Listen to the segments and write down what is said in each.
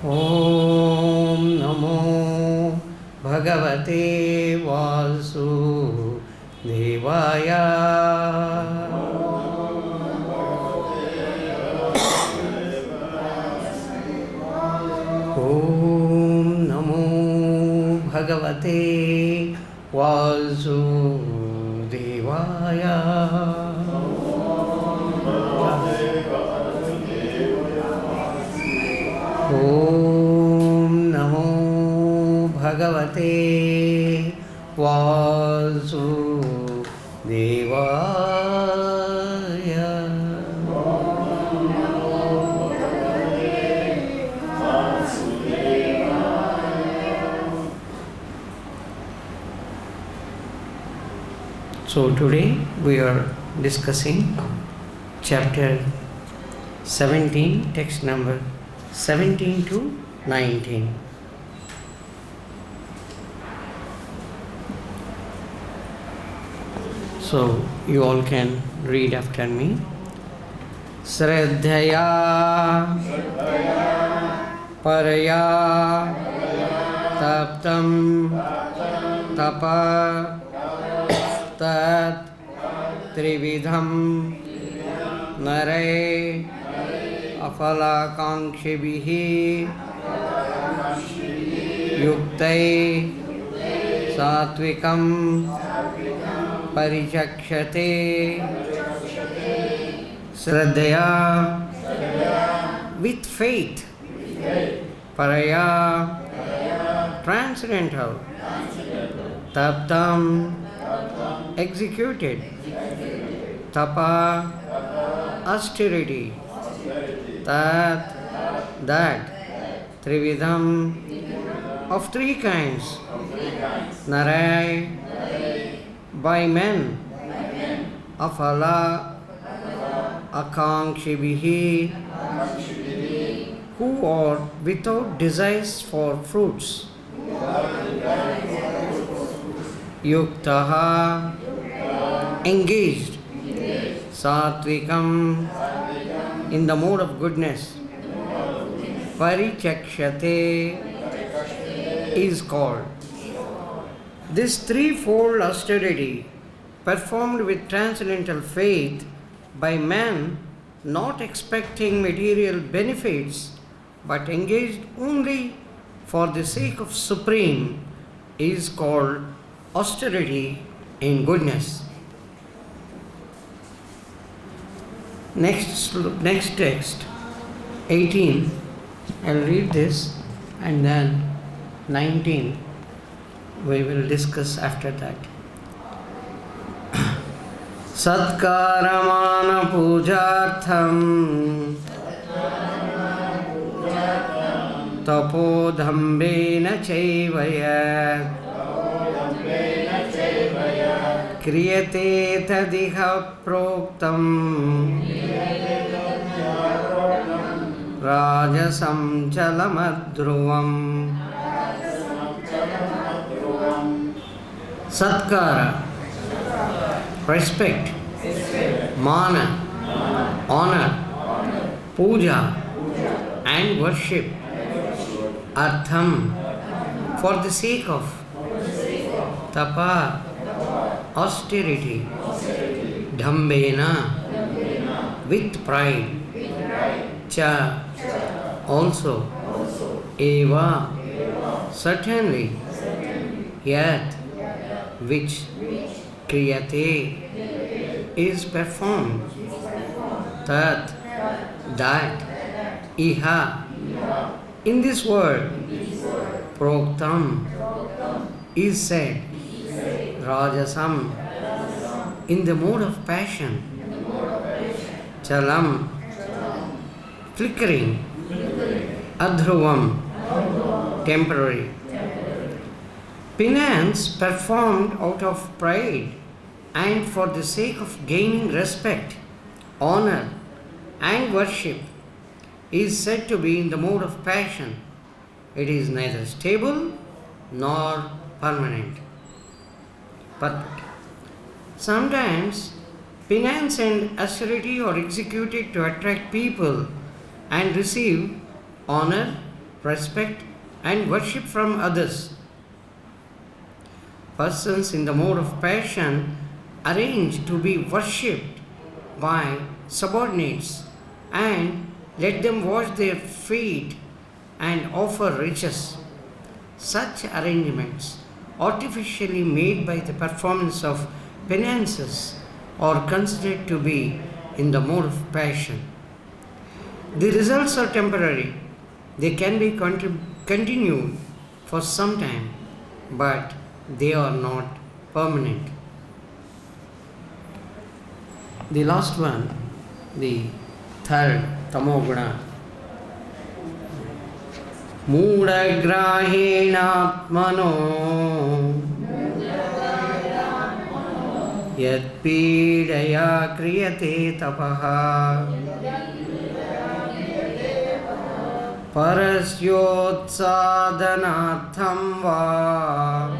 ॐ नमो भगवते वासुदेवाय। ॐ नमो भगवते वासुदेवाय। ॐ नमो भगवते वासुदेवाय। So today we are discussing chapter 17, text number 17 to 19. So you all can read after me. Shraddhaya paraya taptam tapa tat trividham nare afalakankshibihi yuktai satvikam परिचक्षते। श्रद्धया with faith, paraya transcendental, taptam executed, tapa austerity, tat that, trividham of three kinds, narai by men, afala akankshibihi who are without desires for fruits, yuktaha engaged, satvikam in the mode of goodness, parichakshate is called. This threefold austerity, performed with transcendental faith by man not expecting material benefits but engaged only for the sake of Supreme, is called austerity in goodness. Next text, 18. I'll read this and then 19. We will discuss after that. Satkaramana pujartham tapodhambena chaivaya kriyate tadiha proktam rajasam chalamadhruvam. Satkara, respect, mana, honor, puja, and worship, artham, for the sake of, tapa, austerity, dhambena, with pride, cha, also, eva, certainly, yet, which kriyate is performed, tat that, iha in this world, proktam is said, rajasam in the mode of passion, chalam flickering, adhruvam temporary. Penance performed out of pride and for the sake of gaining respect, honor, and worship is said to be in the mode of passion. It is neither stable nor permanent. But sometimes penance and austerity are executed to attract people and receive honor respect, and worship from others. Persons in the mode of passion arrange to be worshipped by subordinates and let them wash their feet and offer riches. Such arrangements, artificially made by the performance of penances, are considered to be in the mode of passion. The results are temporary. They can be continued for some time, but they are not permanent. The last one, the third, tamoguna. Moodagrahenatmano yat pidaya kriyate tapaha parasyotsadanatham va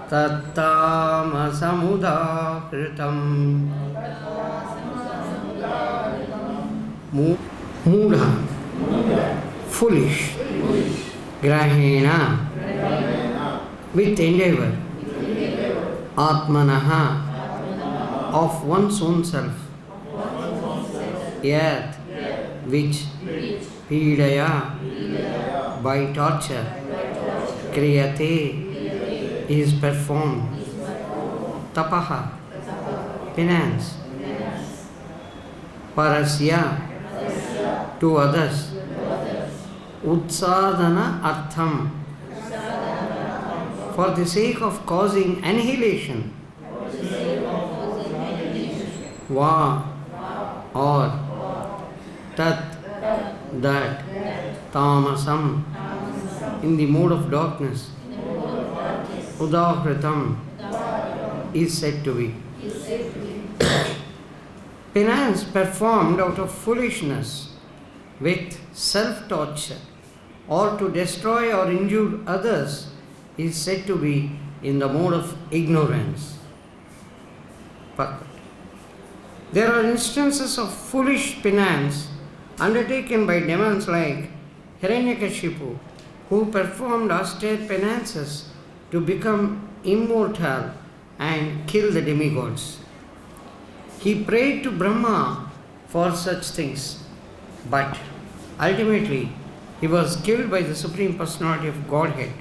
tattamasamudakritam. Mudha, foolish. Grahena, with endeavor. Atmanaha, of one's own self. Yat, which. Pidaya, by torture. Kriyate, is performed. Tapaha, penance. Parasya, to others. Utsadana artham, for the sake of causing annihilation. Va, or tat, that. Tamasam, in the mode of darkness. Udahritam, is said to be. Penance performed out of foolishness, with self-torture, or to destroy or injure others, is said to be in the mode of ignorance. Perfect. There are instances of foolish penance undertaken by demons like Hiranyakashipu, who performed austere penances to become immortal and kill the demigods. He prayed to Brahma for such things, but ultimately he was killed by the Supreme Personality of Godhead.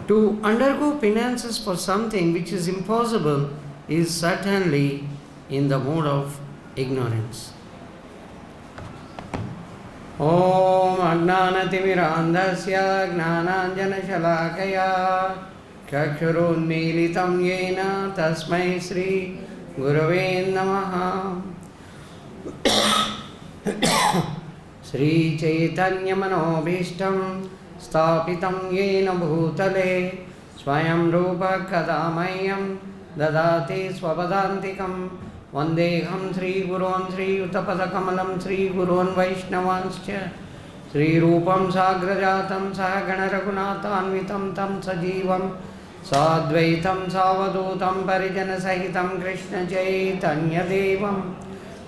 To undergo penances for something which is impossible is certainly in the mode of ignorance. Om Agnanatimirandasya Gnananjanashalakaya Chakshurunmilitam Yena Tasmai Sri Gurave Namaha. Sri Chaitanya Manobhishtam Stapitam Yena Bhutale Swayam Rupa Kadamayam Dadati Swapadantikam Vandeham Sri Gurun Sri Uttapadakamalam Sri Gurun Vaishnavanscha Sri Rupam Sagrajatam Sahagana Raghunathanvitam Tam Sajivam Sadvaitam Savadutam Parijana Sahitam Krishna Chaitanya Devam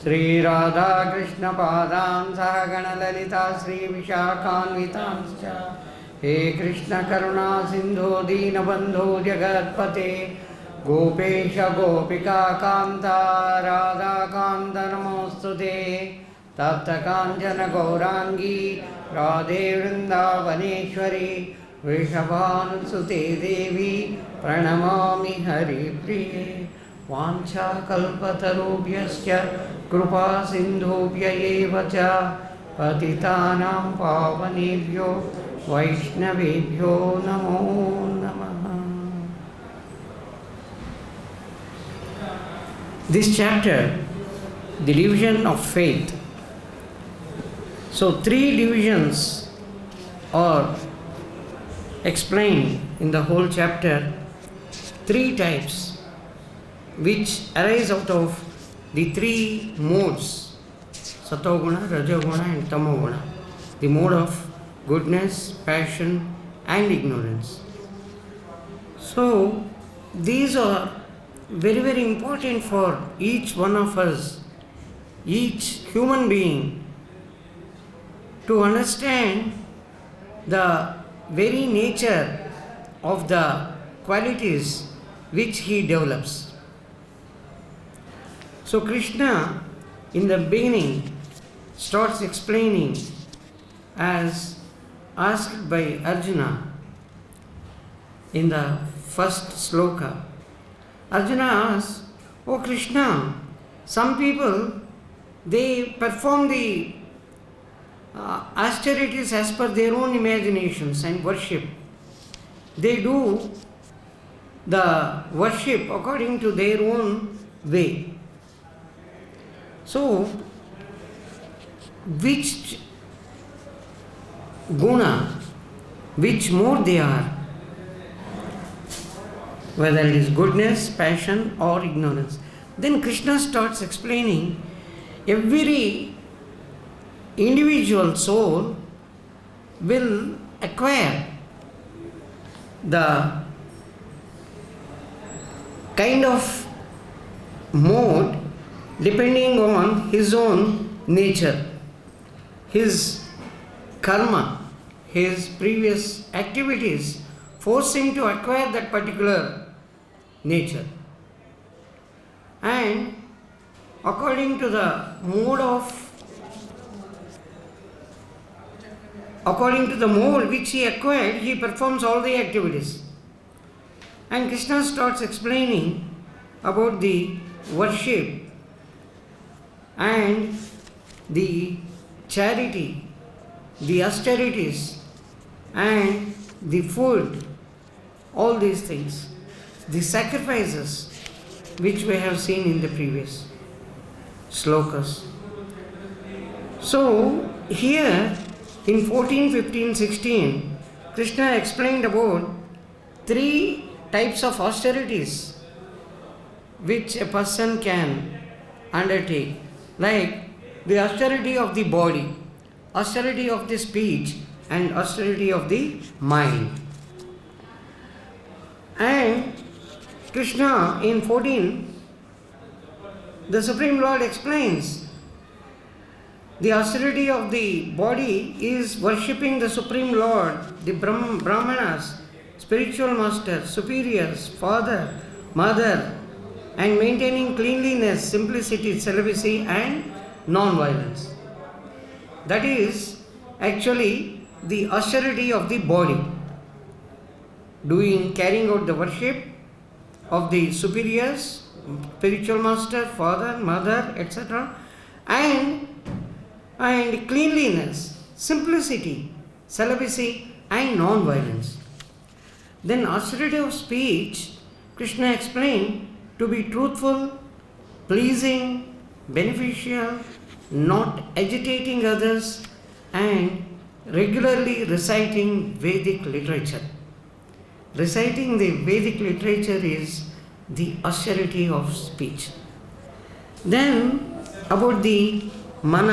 Sri Radha Krishna Padam Sahagana Lalita Sri Vishakhanvitanscha He Krishna Karuna Sindhu Deenabandhu Jagatpate Gopesha Gopika Kanta Radha Kanta Namostute Tapta Kanchana Gaurangi Radhe Vrindavaneshwari Vrishabhanusute Devi Pranamami Hari Priye Vancha Kalpatarubhyascha Krupa Sindhubhya eva cha Patitanam Pavanebhyo Vaishnavebhyo Namo Namaha. This chapter, the division of faith. So, three divisions are explained in the whole chapter, three types which arise out of the three modes, Satoguna, Rajoguna and Tamoguna, the mode of goodness, passion and ignorance. So, these are very, very important for each one of us each human being to understand the very nature of the qualities which he develops. So Krishna in the beginning starts explaining as asked by Arjuna in the first sloka. Arjuna asks, "O Krishna, some people they perform the austerities as per their own imaginations and worship. They do the worship according to their own way. So, which guna, which mode they are, whether it is goodness, passion or ignorance." Then Krishna starts explaining every individual soul will acquire the kind of mode depending on his own nature, his karma, his previous activities force him to acquire that particular nature. And according to the mode which he acquired, he performs all the activities. And Krishna starts explaining about the worship and the charity, the austerities and the food, all these things, the sacrifices which we have seen in the previous slokas. So here in 14, 15, 16, Krishna explained about 3 types of austerities which a person can undertake, like the austerity of the body, austerity of the speech and austerity of the mind. And Krishna in 14, the Supreme Lord explains the austerity of the body is worshipping the Supreme Lord, the Brahmanas, spiritual masters, superiors, father, mother, and maintaining cleanliness, simplicity, celibacy and non-violence. That is actually the austerity of the body, carrying out the worship of the superiors, spiritual master, father, mother, etc. and cleanliness, simplicity, celibacy and non-violence. Then austerity of speech, Krishna explained to be truthful, pleasing, beneficial, not agitating others and regularly reciting Vedic literature. Reciting the Vedic literature is the austerity of speech. Then about the man,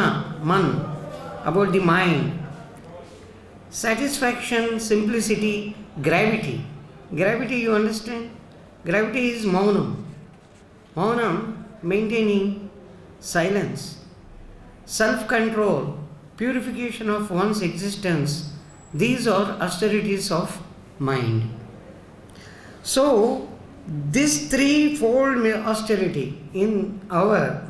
about the mind, satisfaction, simplicity, gravity. Gravity, you understand? Gravity is maunam. Maunam, maintaining silence, self-control, purification of one's existence. These are austerities of mind. So, this threefold austerity in our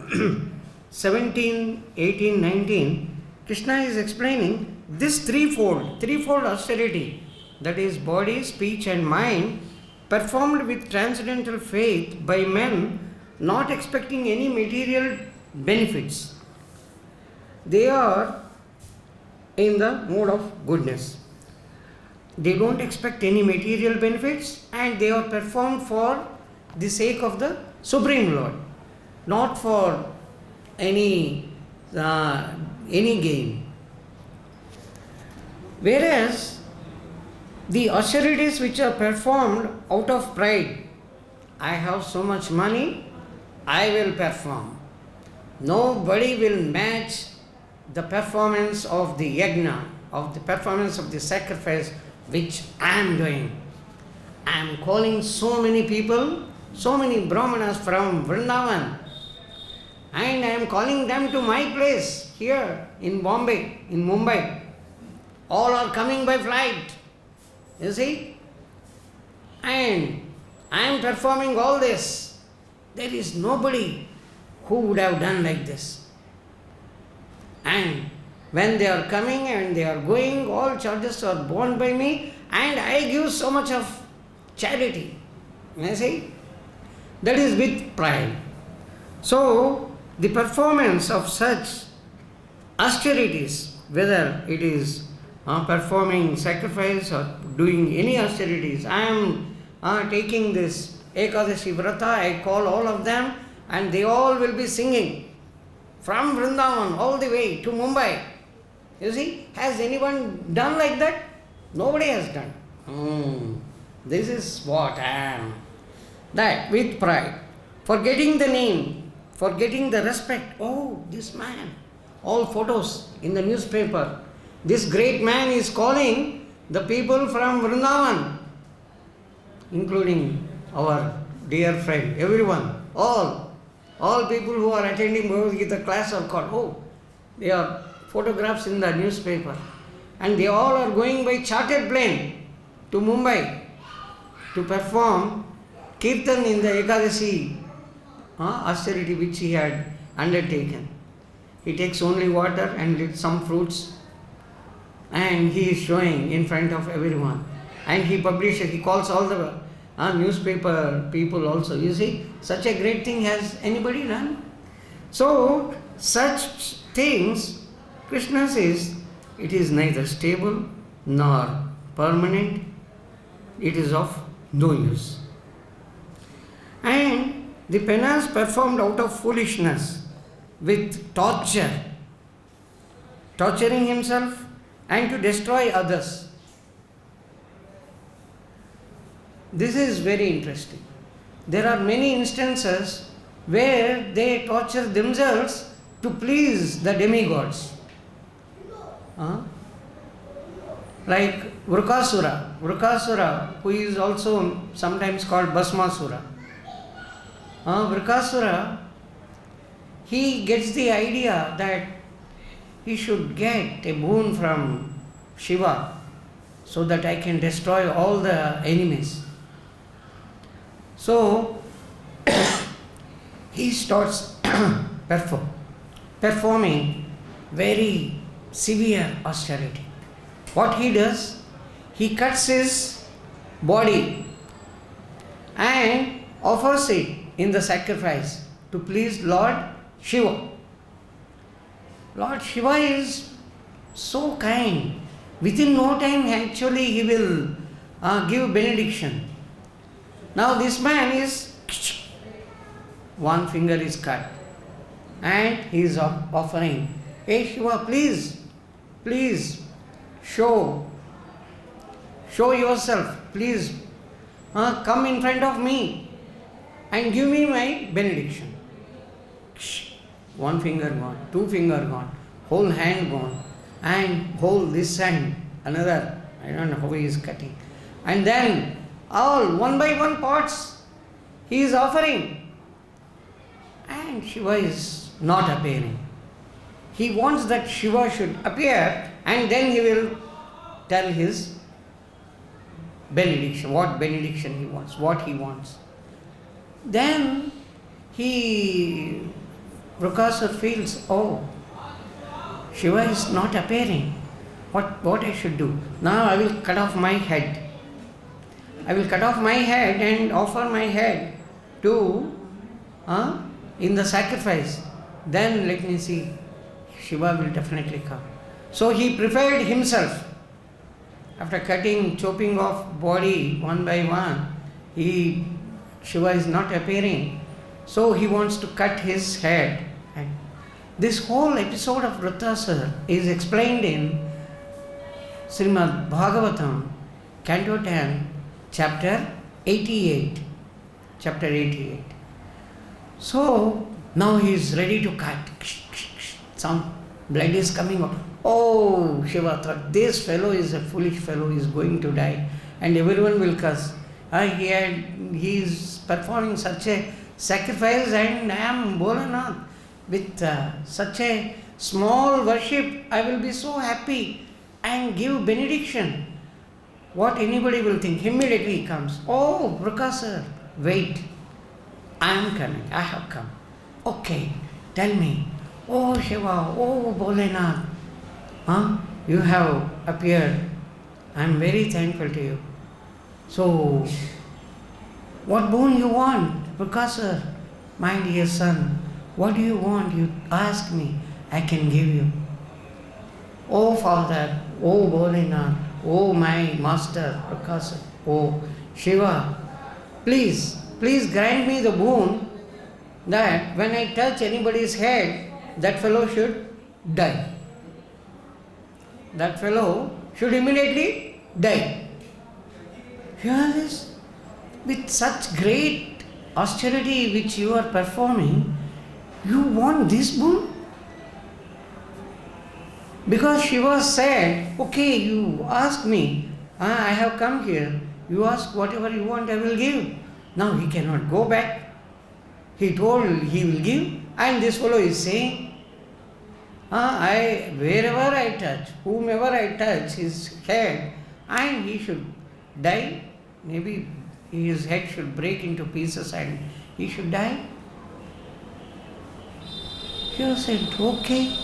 17, 18, 19, Krishna is explaining this threefold austerity, that is body, speech and mind, performed with transcendental faith by men not expecting any material benefits. They are in the mode of goodness. They don't expect any material benefits and they are performed for the sake of the Supreme Lord, not for any gain. Whereas the austerities which are performed out of pride, I have so much money, I will perform. Nobody will match the performance of the yajna, of the performance of the sacrifice which I am doing. I am calling so many people, so many Brahmanas from Vrindavan, and I am calling them to my place here in Bombay, in Mumbai. All are coming by flight, you see, and I am performing all this. There is nobody who would have done like this. And when they are coming and they are going, all charges are borne by me, and I give so much of charity. You see, that is with pride. So, the performance of such austerities, whether it is performing sacrifice or doing any austerities, I am taking this Ekadashi Vrata, I call all of them, and they all will be singing from Vrindavan all the way to Mumbai. You see, has anyone done like that? Nobody has done. This is what I am. That with pride, forgetting the name, forgetting the respect. Oh, this man. All photos in the newspaper. This great man is calling the people from Vrindavan, including our dear friend, everyone, all people who are attending Bhagavad Gita class are called. Oh, they are photographs in the newspaper, and they all are going by chartered plane to Mumbai to perform Kirtan in the Ekadasi austerity which he had undertaken. He takes only water and some fruits, and he is showing in front of everyone, and he publishes, he calls all the newspaper people also. You see, such a great thing has anybody done? So, such things, Krishna says, it is neither stable nor permanent, it is of no use. And the penance performed out of foolishness, with torture, torturing himself and to destroy others. This is very interesting. There are many instances where they torture themselves to please the demigods. Like Vrukasura, who is also sometimes called Bhasmasura. Vrukasura, he gets the idea that he should get a boon from Shiva so that I can destroy all the enemies. So, he starts performing very severe austerity. What he does, he cuts his body and offers it in the sacrifice to please Lord Shiva. Lord Shiva is so kind. Within no time, actually, he will give benediction. Now this man is, one finger is cut, and he is offering, hey Shiva, please, show yourself, please, come in front of me and give me my benediction. One finger gone, two finger gone, whole hand gone, and whole this hand, another, I don't know how he is cutting. And then all one by one parts he is offering, and Shiva is not appearing. He wants that Shiva should appear, and then he will tell his benediction, what benediction he wants, what he wants. Then Vrukasura feels, oh, Shiva is not appearing. What I should do? Now I will cut off my head. I will cut off my head and offer my head to in the sacrifice. Then let me see, Shiva will definitely come. So he prepared himself. After chopping off body one by one, Shiva is not appearing. So he wants to cut his head. And this whole episode of Vrukasura is explained in Srimad Bhagavatam, Canto 10, Chapter 88. So now he is ready to cut. Some blood is coming out. Oh, Shiva thought, this fellow is a foolish fellow, he is going to die, and everyone will curse. He is performing such a sacrifice, and I am Bholanath. with such a small worship, I will be so happy and give benediction. What anybody will think? Immediately he comes. Oh, Prakasa, wait. I am coming. I have come. Okay, tell me. Oh, Shiva. Oh, Bholenath. Huh? You have appeared. I am very thankful to you. So, what boon you want? Prakasa, my dear son. What do you want? You ask me. I can give you. Oh, Father. Oh, Bholenath. Oh, my master, Prakasa. Oh, Shiva. Please grant me the boon that when I touch anybody's head, that fellow should die. That fellow should immediately die. Hear this? With such great austerity which you are performing, you want this boon? Because Shiva said, okay, you ask me, I have come here, you ask whatever you want, I will give. Now he cannot go back. He told he will give, and this fellow is saying, wherever I touch, whomever I touch his head, and he should die, maybe his head should break into pieces and he should die. Shiva said, okay.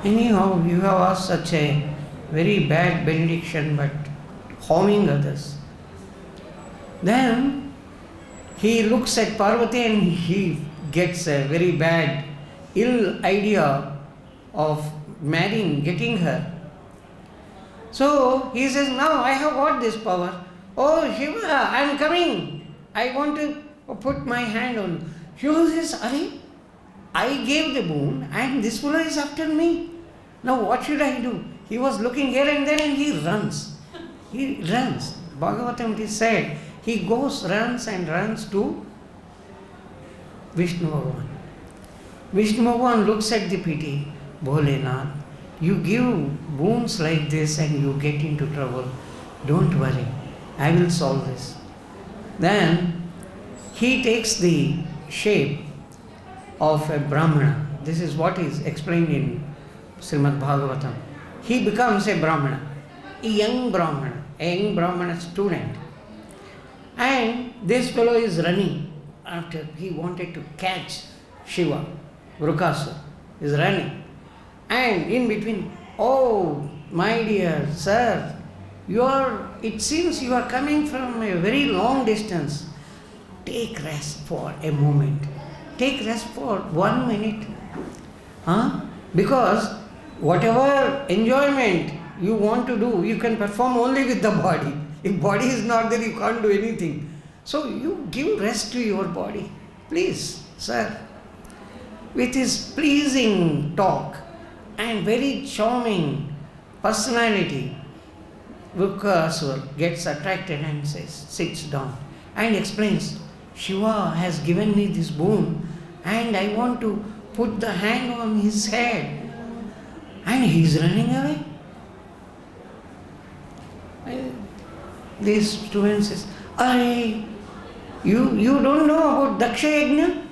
Anyhow, you have asked such a very bad benediction, but harming others. Then he looks at Parvati and he gets a very bad, ill idea of marrying, getting her. So he says, now I have got this power. Oh Shiva, I am coming. I want to put my hand on you. Shiva says, I gave the boon and this fellow is after me. Now what should I do? He was looking here and there and he runs. He runs. Bhagavatam is said, he runs to Vishnu Bhagavan. Vishnu Bhagavan looks at the pity. Bholenath, you give boons like this and you get into trouble. Don't worry, I will solve this. Then he takes the shape of a Brahmana. This is what is explained in Srimad Bhagavatam. He becomes a Brahmana, a young Brahmana student. And this fellow is running after, he wanted to catch Shiva. Vrukasura is running. And in between, oh my dear sir, it seems you are coming from a very long distance. Take rest for a moment. Take rest for 1 minute. Because whatever enjoyment you want to do, you can perform only with the body. If body is not there, you can't do anything. So you give rest to your body. Please, sir. With his pleasing talk and very charming personality, Vrukasura gets attracted and sits down and explains, Shiva has given me this boon and I want to put the hand on his head. And he is running away. This student says, you don't know about Daksha Yajna?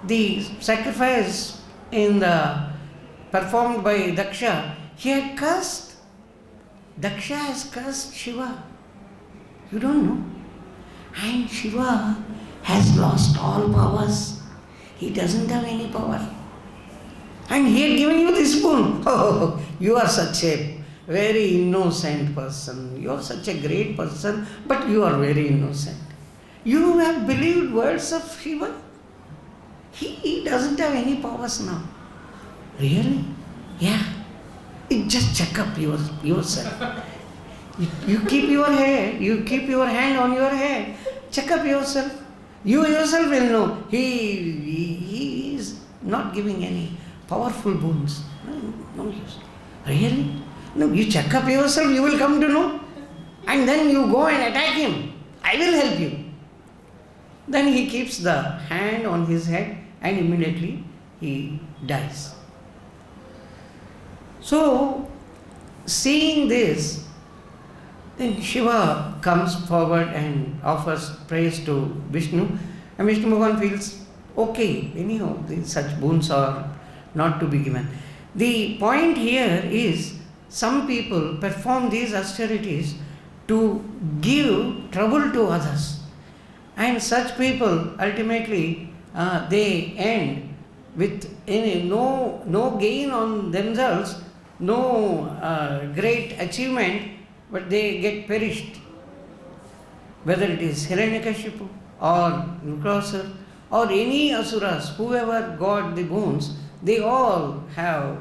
The sacrifice performed by Daksha, he had cursed. Daksha has cursed Shiva. You don't know. And Shiva has lost all powers. He doesn't have any power. And he had given you this boon. Oh, you are such a very innocent person. You are such a great person, but you are very innocent. You have believed words of Shiva. He doesn't have any powers now. Really? Yeah. Just check up yourself. You keep your hand on your head. Check up yourself. You yourself will know. He is not giving any powerful boons. No use. Really? No, you check up yourself, you will come to know. And then you go and attack him. I will help you. Then he keeps the hand on his head and immediately he dies. So, seeing this, then Shiva comes forward and offers praise to Vishnu. And Vishnu Bhagavan feels, Okay, anyhow, such boons are not to be given. The point here is some people perform these austerities to give trouble to others, and such people ultimately they end with no gain on themselves, no great achievement, but they get perished. Whether it is Hiranyakashipu or Nukrasur or any asuras, whoever got the boons, they all have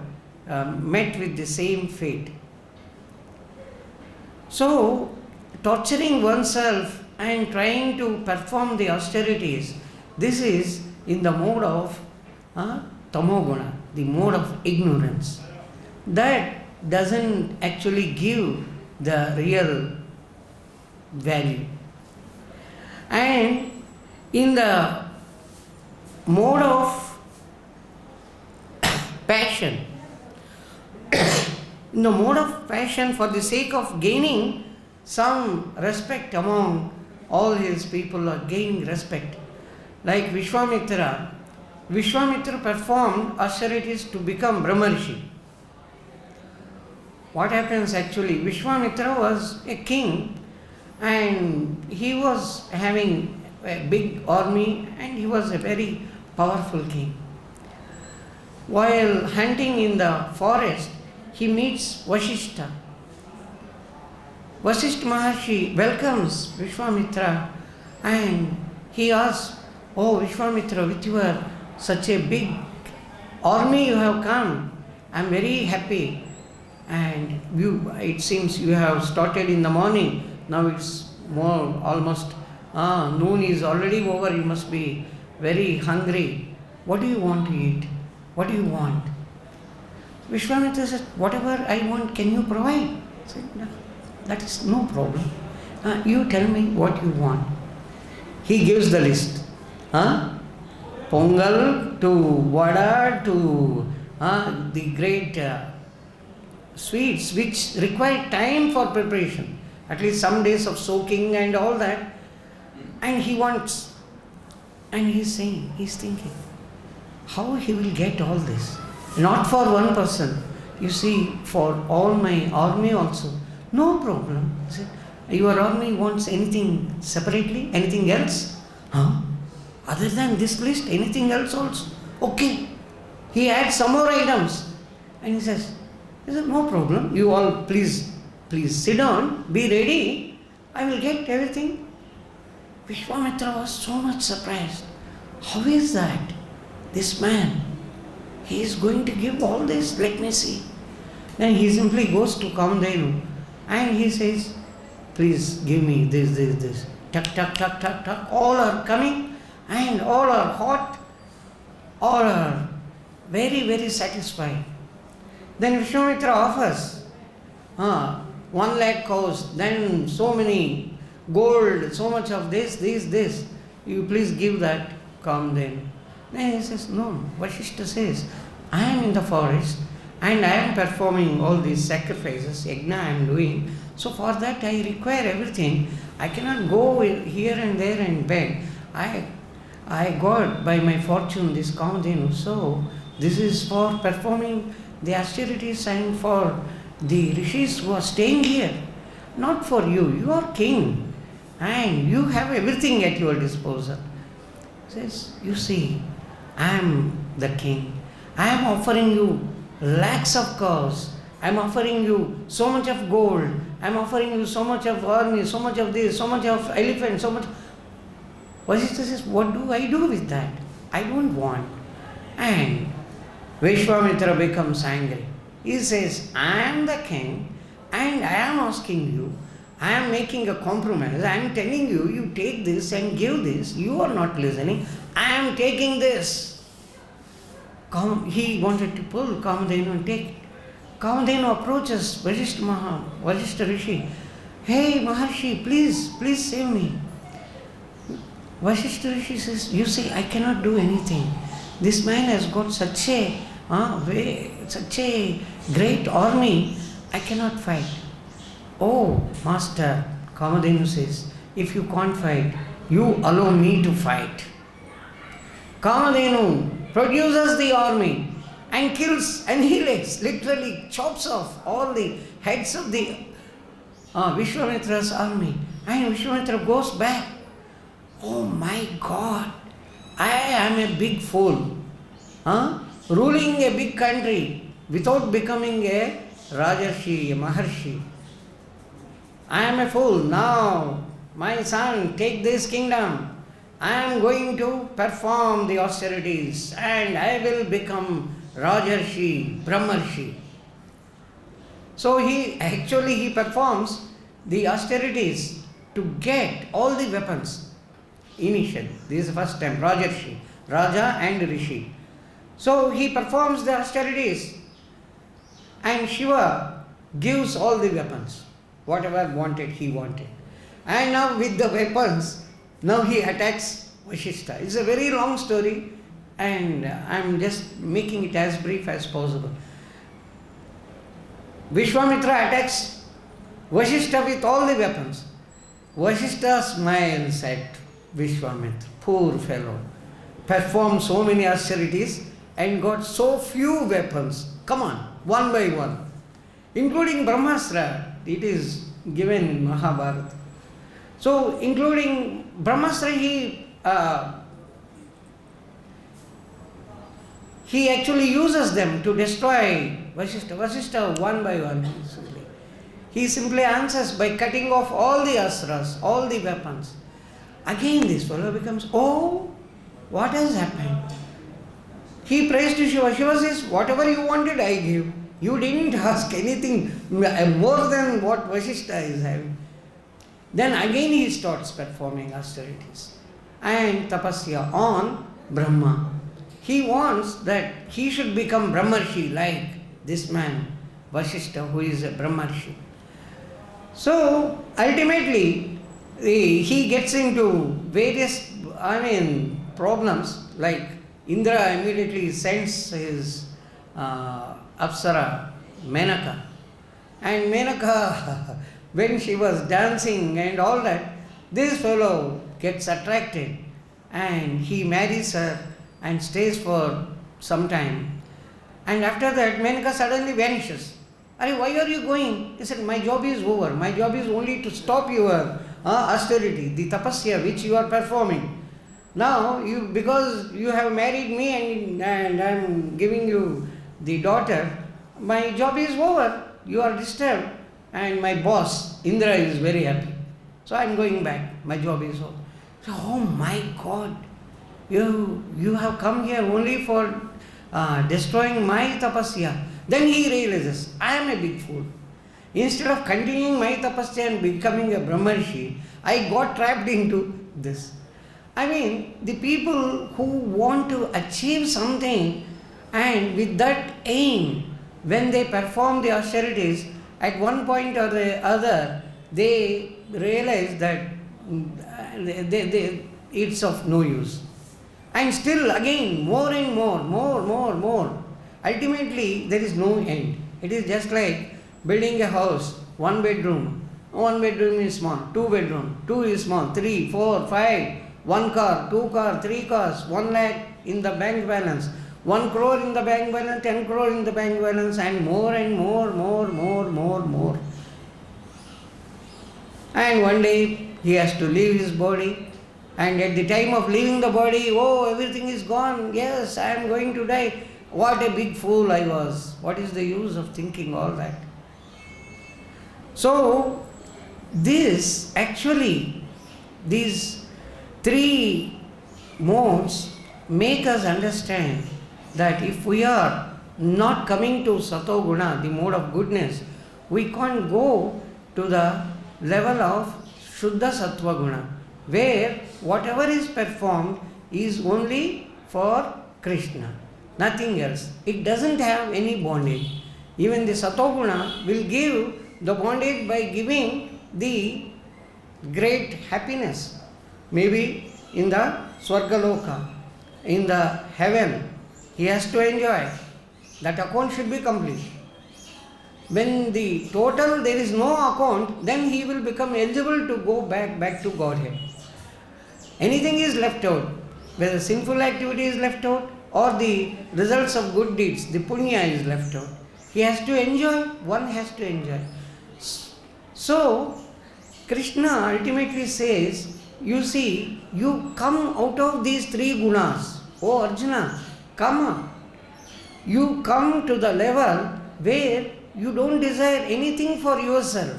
met with the same fate. So, torturing oneself and trying to perform the austerities, this is in the mode of tamoguna, the mode of ignorance. That doesn't actually give the real value. And in the mode of passion, in the mode of passion for the sake of gaining some respect among all his people, or gaining respect, like Vishwamitra performed austerities to become Brahmarshi. What happens actually? Vishwamitra was a king and he was having a big army and he was a very powerful king. While hunting in the forest, he meets Vasishtha. Vasishtha Maharshi welcomes Vishwamitra and he asks, "Oh Vishwamitra, with your such a big army you have come, I am very happy, and it seems you have started in the morning, now it's more almost noon is already over, you must be very hungry. What do you want to eat? What do you want?" Vishwamitra said, "Whatever I want, can you provide?" I said, "No, that is no problem. You tell me what you want." He gives the list. Pongal to vada to the great sweets which require time for preparation, at least some days of soaking and all that. And he wants, and he's thinking, how he will get all this? Not for one person, you see, for all my army also. No problem. He said, "Your army wants anything separately? Anything else? Other than this list, anything else also?" Okay. He adds some more items. And he said, "No problem. You all please sit down, be ready. I will get everything." Vishwamitra was so much surprised. How is that? This man, he is going to give all this, let me see. Then he simply goes to Kamadhenu and he says, "Please give me this. Tuck, tuck, tuck, tuck, tuck. All are coming and all are hot, all are very, very satisfied." Then Vishwamitra offers 1 lakh cows, then so many gold, so much of this. You please give that, come then. Then he says, "No." Vasishtha says, "I am in the forest and I am performing all these sacrifices, yajna I am doing. So for that I require everything. I cannot go here and there and beg. I got by my fortune this Kamadhenu. So this is for performing the austerities and for the rishis who are staying here. Not for you. You are king and you have everything at your disposal." He says, "You see, I am the king. I am offering you lakhs of cows. I am offering you so much of gold. I am offering you so much of army, so much of this, so much of elephant, so much." Vasishtha says, "What do I do with that? I don't want." And Vishwamitra becomes angry. He says, "I am the king and I am asking you, I am making a compromise. I am telling you, you take this and give this. You are not listening. I am taking this." He wanted to pull Kamadhenu and take it. Kamadhenu approaches Vasishtha Rishi. "Hey Maharshi, please save me." Vasishtha Rishi says, "You see, I cannot do anything. This man has got such a great army, I cannot fight." "Oh, master," Kamadhenu says, "if you can't fight, you allow me to fight." Kamadhenu produces the army and kills, annihilates, literally chops off all the heads of the Vishwamitra's army. And Vishwamitra goes back. Oh my God, I am a big fool. Ruling a big country without becoming a Rajarshi, a Maharshi. I am a fool. Now, my son, take this kingdom. I am going to perform the austerities and I will become Rajarshi, Brahmarshi. So he performs the austerities to get all the weapons initially. This is the first time, Rajarshi, Raja and Rishi. So he performs the austerities and Shiva gives all the weapons. Whatever he wanted. And now with the weapons, now he attacks Vashishta. It's a very long story and I'm just making it as brief as possible. Vishwamitra attacks Vashishta with all the weapons. Vashishta smiles at Vishwamitra, poor fellow, performed so many austerities and got so few weapons. Come on, one by one, including Brahmastra. It is given in Mahabharata. So, including Brahmastra, he actually uses them to destroy Vashishta. Vashishta, one by one, he simply answers by cutting off all the astras, all the weapons. Again, this fellow becomes, oh, what has happened? He prays to Shiva. Shiva says, whatever you wanted, I give. You didn't ask anything more than what Vashishta is having. Then again he starts performing austerities and tapasya on Brahma. He wants that he should become Brahmarshi like this man, Vashishta, who is a Brahmarshi. So ultimately he gets into various problems, like Indra immediately sends his Apsara, Menaka. And Menaka, when she was dancing and all that, this fellow gets attracted and he marries her and stays for some time. And after that, Menaka suddenly vanishes. Why are you going? He said, my job is over. My job is only to stop your austerity, the tapasya which you are performing. Now, because you have married me and I am giving you the daughter, my job is over. You are disturbed. And my boss, Indra, is very happy. So I am going back. My job is over. So, oh my God, you have come here only for destroying my tapasya. Then he realizes, I am a big fool. Instead of continuing my tapasya and becoming a Brahmarshi, I got trapped into this. The people who want to achieve something and with that aim, when they perform the austerities, at one point or the other, they realize that it's of no use. And still again, more and more. Ultimately, there is no end. It is just like building a house, one bedroom. One bedroom is small, two bedroom, two is small, 3, 4, 5, 1 car, 2 car, 3 cars, 1 lakh in the bank balance, 1 crore in the bank balance, 10 crore in the bank balance, and more. And one day he has to leave his body, and at the time of leaving the body, everything is gone. Yes, I am going to die. What a big fool I was. What is the use of thinking all that? So, these 3 modes make us understand that if we are not coming to Satoguna, the mode of goodness, we can't go to the level of Shuddha Sattva Guna, where whatever is performed is only for Krishna, nothing else. It doesn't have any bondage. Even the Satoguna will give the bondage by giving the great happiness. Maybe in the Swargaloka, in the heaven, he has to enjoy. That account should be complete. When the total there is no account, then he will become eligible to go back to Godhead. Anything is left out. whether sinful activity is left out or the results of good deeds, the punya is left out. He has to enjoy, one has to enjoy. So, Krishna ultimately says, you see, you come out of these three gunas. Oh Arjuna, come up. You come to the level where you don't desire anything for yourself.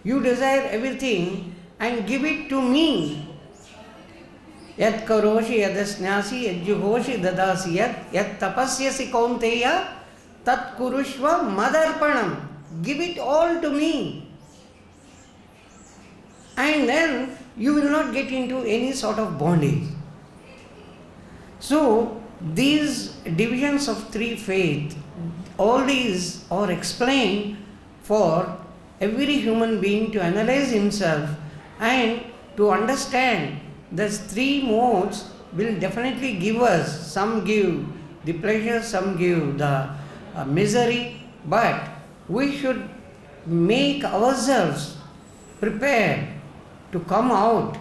You desire everything and give it to me. Yat karoshi yadasnyasi yadjuhoshi dadasi yat tapasyasi kaunteya tat kurushva madarpanam. Give it all to me. And then you will not get into any sort of bondage. So, these divisions of three faith, all these are explained for every human being to analyze himself and to understand these three modes will definitely give us, some give the pleasure, some give the misery, but we should make ourselves prepared to come out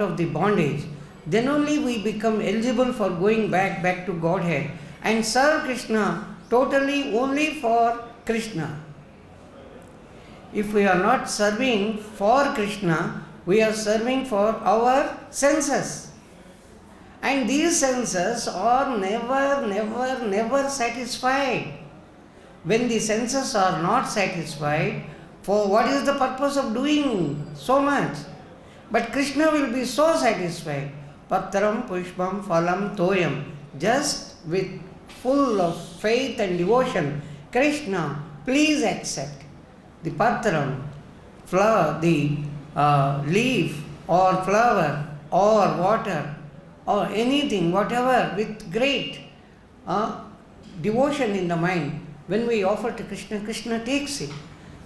of the bondage. Then only we become eligible for going back to Godhead and serve Krishna totally only for Krishna. If we are not serving for Krishna, we are serving for our senses. And these senses are never satisfied. When the senses are not satisfied, for what is the purpose of doing so much? But Krishna will be so satisfied. Patram, Pushpam, Phalam, Toyam. Just with full of faith and devotion, Krishna, please accept the patram, flower, the leaf or flower or water or anything, whatever, with great devotion in the mind. When we offer to Krishna, Krishna takes it.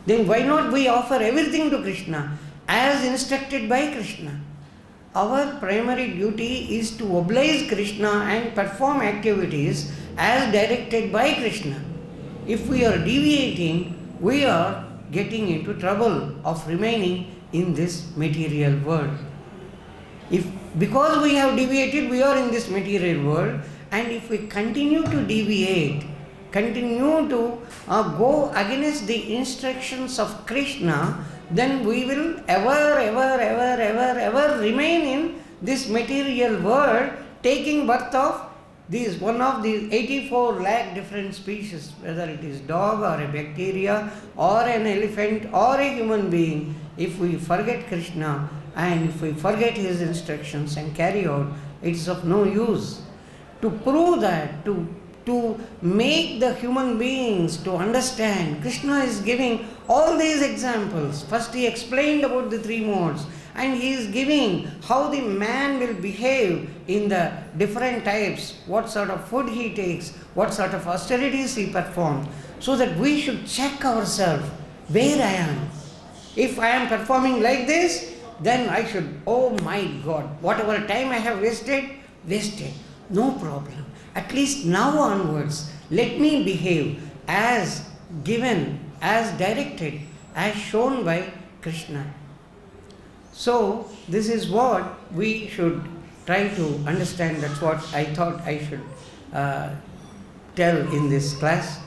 Then why not we offer everything to Krishna as instructed by Krishna? Our primary duty is to oblige Krishna and perform activities as directed by Krishna. If we are deviating, we are getting into trouble of remaining in this material world. Because we have deviated, we are in this material world, and if we continue to deviate, continue to go against the instructions of Krishna, then we will ever remain in this material world, taking birth of one of these 84 lakh different species, whether it is dog or a bacteria or an elephant or a human being. If we forget Krishna and if we forget his instructions and carry out, it is of no use. To prove that, to make the human beings to understand, Krishna is giving all these examples. First he explained about the three modes, and he is giving how the man will behave in the different types, what sort of food he takes, what sort of austerities he performs, so that we should check ourselves where I am. If I am performing like this, then I should, oh my God, whatever time I have wasted, no problem. At least now onwards, let me behave as given, as directed, as shown by Krishna. So, this is what we should try to understand. That's what I thought I should tell in this class.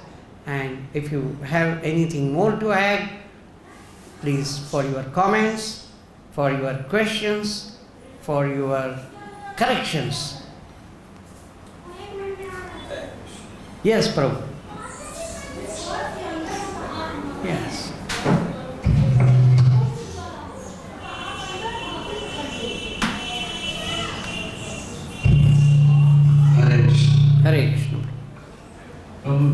And if you have anything more to add, please, for your comments, for your questions, for your corrections. Yes, Prabhu. Yes. Hare Krishna.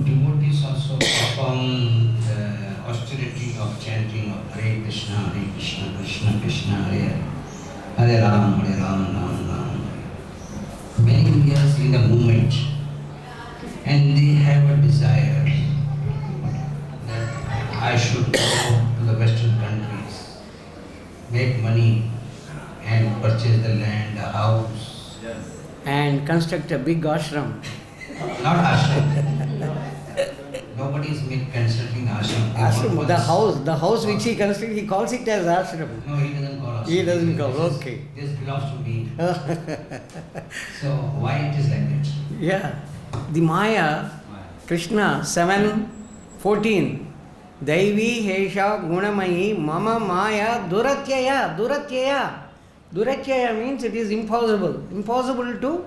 Devotees also perform the austerity of chanting of Hare Krishna, Krishna Krishna, Hare Hare, Hare Ram, Ram Ram. Many years in the movement, and they have a desire that I should go to the Western countries, make money and purchase the land, a house. And construct a big ashram. Not ashram. Nobody is constructing ashram. Ashram, the house which he constructed, he calls it as ashram. No, he doesn't call ashram. He doesn't call, okay. This belongs to me. So why it is like that? Yeah. The Maya, Krishna 7:14. Daivi Hesha Gunamayi Mama Maya Duratyaya. Duratyaya. Duratyaya means it is impossible. Impossible to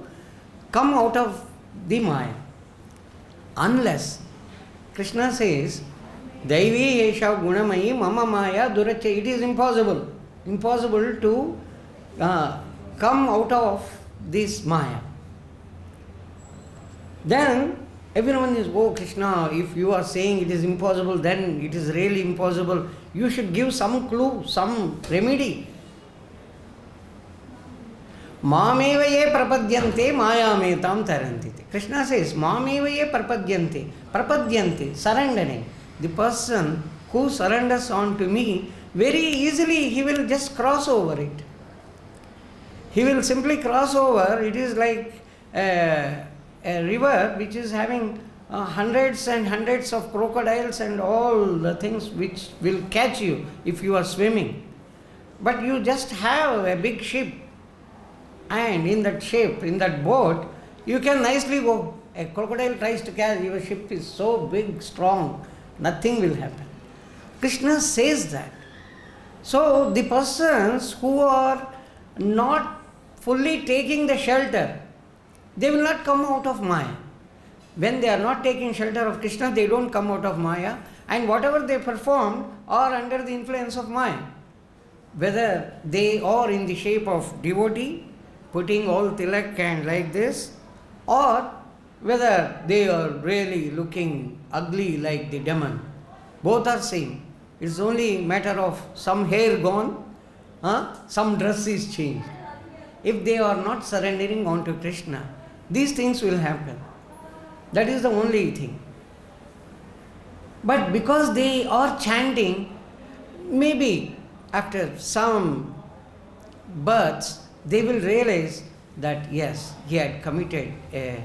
come out of the Maya. Unless Krishna says, Daivi Hesha Gunamayi Mama Maya Duratyaya. It is impossible. Impossible to come out of this Maya. Then everyone is, oh Krishna, if you are saying it is impossible, then it is really impossible. You should give some clue, some remedy. Mameva ye prapadyante mayametam tarantite. Krishna says, Mameva ye prapadyante, surrendering. The person who surrenders on to me, very easily he will just cross over it. He will simply cross over. It is like a river which is having hundreds and hundreds of crocodiles and all the things which will catch you if you are swimming. But you just have a big ship, and in that ship, in that boat, you can nicely go. A crocodile tries to catch, your ship is so big, strong, nothing will happen. Krishna says that. So the persons who are not fully taking the shelter, they will not come out of Maya. When they are not taking shelter of Krishna, they don't come out of Maya, and whatever they perform are under the influence of Maya. Whether they are in the shape of devotee, putting all tilak and like this, or whether they are really looking ugly like the demon. Both are same. It's only matter of some hair gone, some dress is changed. If they are not surrendering on to Krishna, these things will happen. That is the only thing. But because they are chanting, maybe after some births, they will realize that yes, he had committed a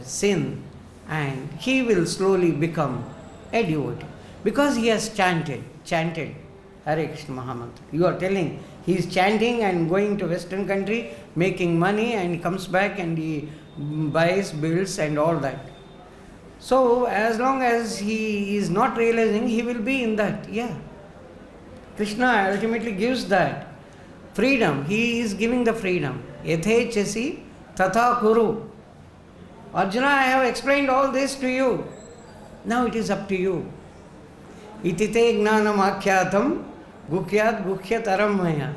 sin, and he will slowly become a devotee. Because he has chanted Hare Krishna Mahamantra. You are telling he is chanting and going to Western country, making money, and he comes back and he buys, builds and all that. So as long as he is not realizing, he will be in that. Yeah. Krishna ultimately gives that freedom. He is giving the freedom. Yathechasi tatha kuru. Arjuna, I have explained all this to you. Now it is up to you. Itite gnanam akyatam gukyat gukyataram maya.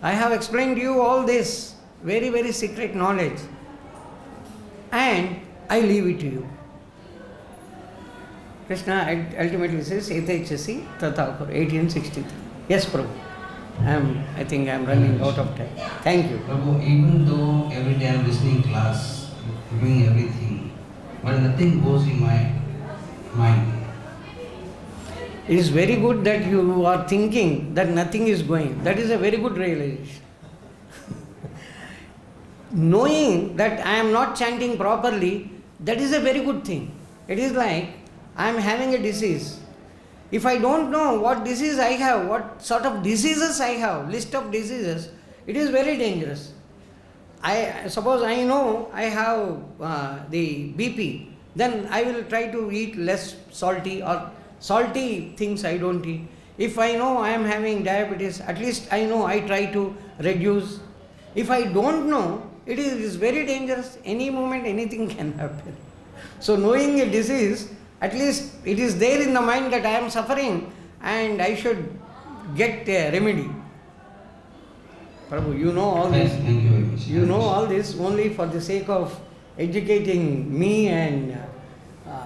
I have explained to you all this very, very secret knowledge, and I leave it to you. Krishna ultimately says, Yethechasi tatha kuru, 1863. Yes, Prabhu. I think I am running out of time. Thank you. Prabhu, even though every day I am listening class, doing everything, but nothing goes in my mind. It is very good that you are thinking that nothing is going. That is a very good realization. Knowing that I am not chanting properly, that is a very good thing. It is like I am having a disease. If I don't know what disease I have, what sort of diseases I have, list of diseases, it is very dangerous. Suppose I know I have the BP, then I will try to eat less salty, or salty things I don't eat. If I know I am having diabetes, at least I know I try to reduce. If I don't know, it is very dangerous. Any moment anything can happen. So knowing a disease, at least it is there in the mind that I am suffering and I should get a remedy. Prabhu, you know all this. Thank you very much. You know all this only for the sake of educating me, and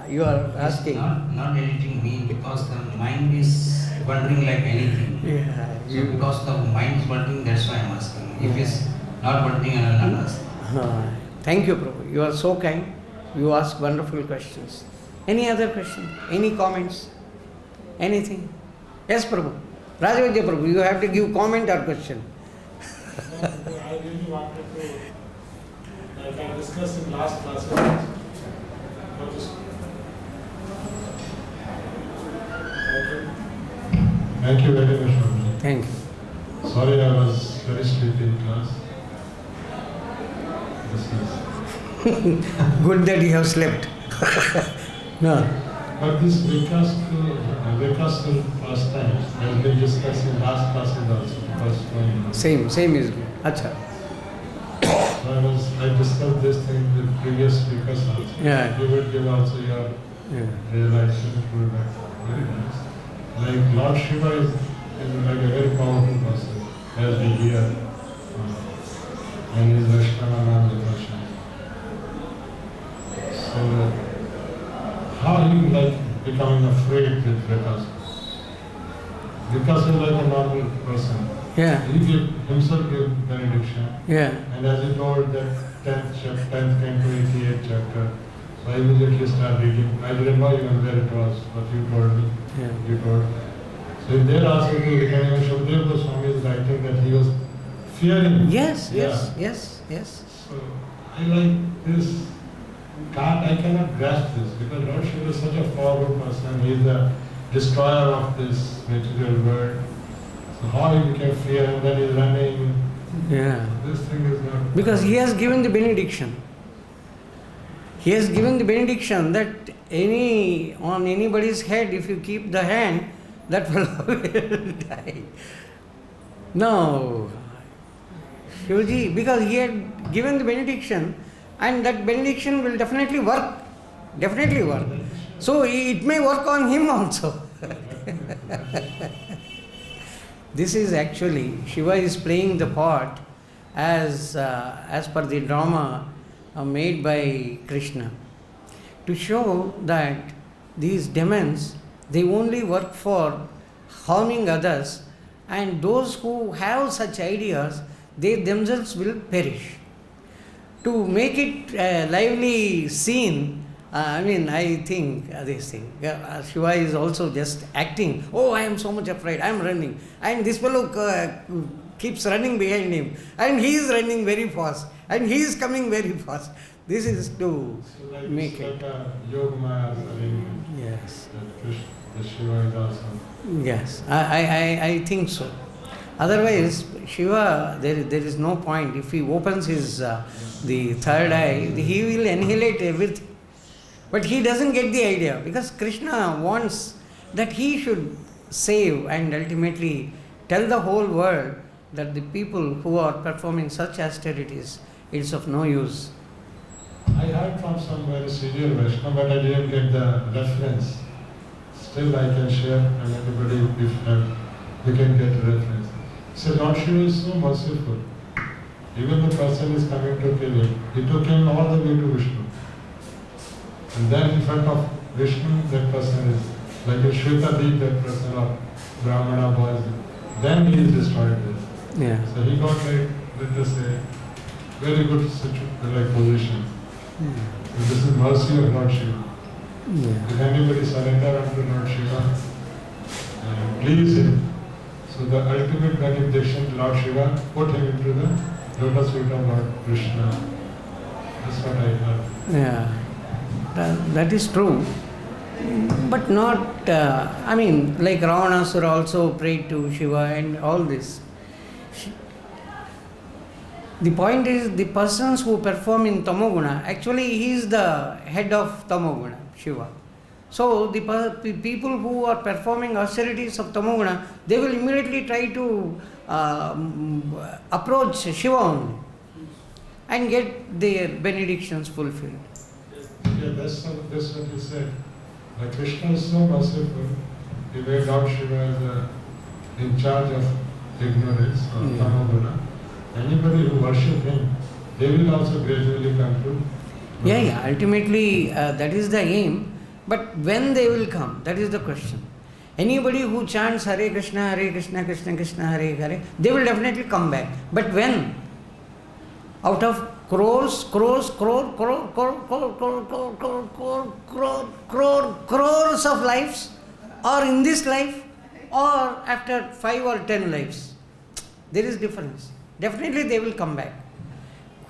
you are asking. Not educating me, because the mind is wandering like anything. Yeah, So because the mind is wandering, that's why I am asking. If it's not wandering, I will not ask. Thank you, Prabhu. You are so kind. You ask wonderful questions. Any other question? Any comments? Anything? Yes, Prabhu. Rajavadya Prabhu, you have to give comment or question. I really wanted to, like I discussed in last class, Thank you very much, Swamiji. Thank you. Sorry, I was very sleepy in class. This is. Good that you have slept. No. But this Vikasur pastime has been discussed in last classes also. First one. Same is good. Acha. So I discussed this thing with previous speakers also. Yeah. You would give also your Yeah. realization feedback. Very nice. Like Lord Shiva is like a very powerful person, as we hear when his Vaishnava Nam devotion. So how he like becoming afraid with Vikas? Vikas is like a normal person. Yeah. He himself gave benediction. Yeah. And as he told that 10th came to 88th chapter, so I immediately started reading. I didn't know even where it was, but you told me. Yeah. You told. So there also to regarding Shukdev Goswami is writing that he was fearing. Yes. Yeah. So I like this. I cannot grasp this because Lord Shiva is such a powerful person. He is the destroyer of this material world. So how he became fear and then he's running. Yeah. This thing is not. Because he has given the benediction. He has given the benediction that on anybody's head, if you keep the hand, that fellow will die. No. Shivaji, because he had given the benediction, and that benediction will definitely work. Definitely work. So it may work on him also. This is actually, Shiva is playing the part as per the drama made by Krishna, to show that these demons, they only work for harming others, and those who have such ideas, they themselves will perish. To make it a lively scene, I think this thing, Shiva is also just acting, oh, I am so much afraid, I am running, and this fellow keeps running behind him, and he is running very fast, and he is coming very fast. This is to So make it's it. like a Yoga Maya's arrangement. Yes. That Shiva is also. Yes, I think so. Otherwise, Shiva, there is no point. If he opens his the third eye, he will annihilate everything. But he doesn't get the idea, because Krishna wants that he should save and ultimately tell the whole world that the people who are performing such austerities, it's of no use. I heard from some very senior Vaishnava, but I didn't get the reference. Still I can share, and anybody, if they can get the reference. He said, Lord Shiva is so merciful. Even the person is coming to kill him. He took him all the way to Vishnu. And then in front of Vishnu, that person is, like in Shvetadeep, that person of Brahmana boys, then he is destroyed this. Yeah. So he got like, let us say, very good position. Yeah. And this is mercy of Lord Shiva. Yeah. If anybody surrender unto Lord Shiva and please him, so the ultimate benediction, Lord Shiva, put him into the lotus feet of Lord Krishna. That's what I heard. Yeah, that is true. But not, like Ravanasura also prayed to Shiva and all this. The point is, the persons who perform in Tamoguna, actually he is the head of Tamoguna, Shiva. So the people who are performing austerities of Tamoguna, they will immediately try to approach Shiva only and get their benedictions fulfilled. Yeah, that's what you said. Like Krishna is so merciful, he made Lord Shiva as in charge of ignorance or Tamoguna. Anybody who worship him, they will also gradually come to. Yeah, ultimately that is the aim. But when they will come, that is the question. Anybody who chants Hare Krishna, Krishna Krishna, Hare Hare, they will definitely come back. But when? Out of crores of lives, or in this life, or after 5 or 10 lives, there is difference. Definitely they will come back.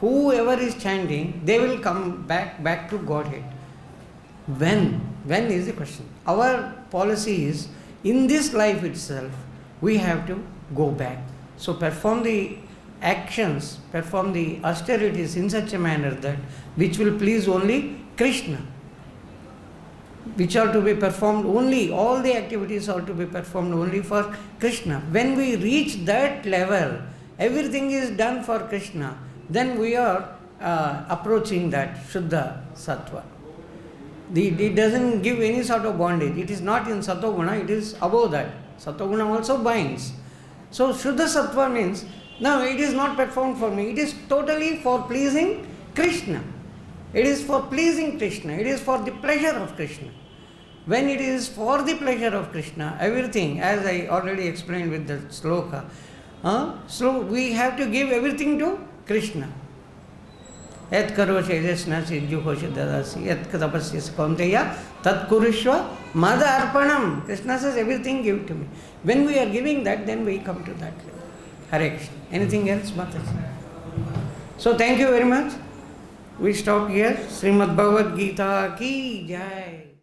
Whoever is chanting, they will come back to Godhead. When is the question. Our policy is, in this life itself, we have to go back. So perform the actions, perform the austerities in such a manner that which will please only Krishna, which are to be performed only, all the activities are to be performed only for Krishna. When we reach that level, everything is done for Krishna, then we are approaching that Shuddha Sattva. It doesn't give any sort of bondage. It is not in Sattva-guna, it is above that. Sattva-guna also binds. So Shuddha Sattva means, now it is not performed for me, it is totally for pleasing Krishna. It is for pleasing Krishna, it is for the pleasure of Krishna. When it is for the pleasure of Krishna, everything, as I already explained with the sloka, so we have to give everything to Krishna. Yat karoshe jasnasi juhoshe dadasi yat tapasya kaunteya tat kurushva mada arpanam. Krishna says everything give to me. When we are giving that, then we come to that level. Hare Krishna. Anything else, Mataji? So thank you very much. We stop here. Srimad Bhagavad Gita ki jai.